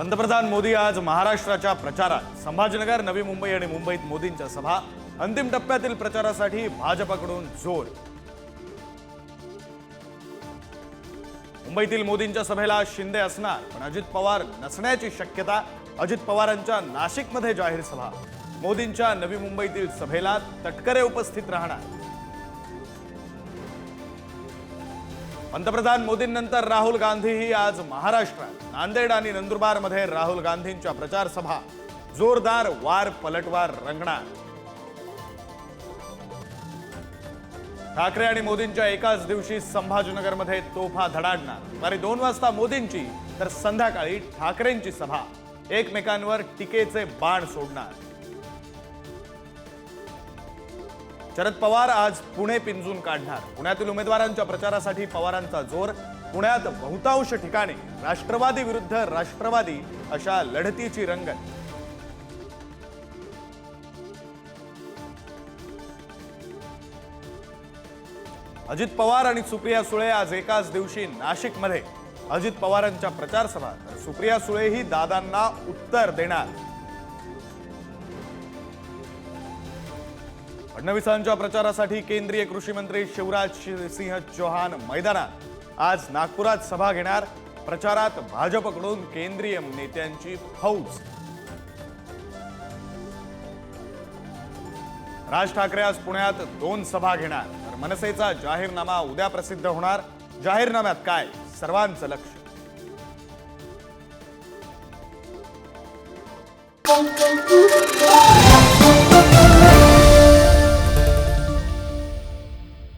पंतप्रधान मोदी आज महाराष्ट्राच्या प्रचारात संभाजीनगर, नवी मुंबई आणि मुंबईत मोदींच्या सभा। अंतिम टप्प्यातील प्रचारासाठी भाजपकडून जोर। मुंबईतील मोदींच्या सभेला शिंदे असणार, पण अजित पवार नसण्याची शक्यता। अजित पवारांच्या नाशिकमध्ये जाहीर सभा। मोदींच्या नवी मुंबईतील सभेला तटकरे उपस्थित राहणार। पंतप्रधान मोदींनंतर राहुल गांधीही आज महाराष्ट्रात नांदेड आणि नंदुरबारमध्ये राहुल गांधींच्या प्रचार सभा। जोरदार वार पलटवार रंगणार। ठाकरे आणि मोदींच्या एकाच दिवशी संभाजीनगरमध्ये तोफा धडाडणार। दुपारी 2 वाजता मोदींची तर संध्याकाळी ठाकरेंची सभा। एकमेकांवर टीकेचे बाण सोडणार। शरद पवार आज पुणे पिंजून काढणार। पुण्यातील उमेदवारांच्या प्रचारासाठी पवारांचा जोर। पुण्यात बहुतांश ठिकाणी राष्ट्रवादी विरुद्ध राष्ट्रवादी अशा लढतीची रंगत। अजित पवार आणि सुप्रिया सुळे आज एकाच दिवशी नाशिकमध्ये। अजित पवारांच्या प्रचार सभा तर सुप्रिया सुळेही दादांना उत्तर देणार। फडणवीसांच्या प्रचारासाठी केंद्रीय कृषी मंत्री शिवराज सिंह चौहान मैदानात। आज नागपुरात सभा घेणार। प्रचारात भाजपकडून केंद्रीय नेत्यांची फौज। राज ठाकरे आज पुण्यात 2 सभा घेणार, तर मनसेचा जाहीरनामा उद्या प्रसिद्ध होणार। जाहीरनाम्यात काय, सर्वांचं लक्ष।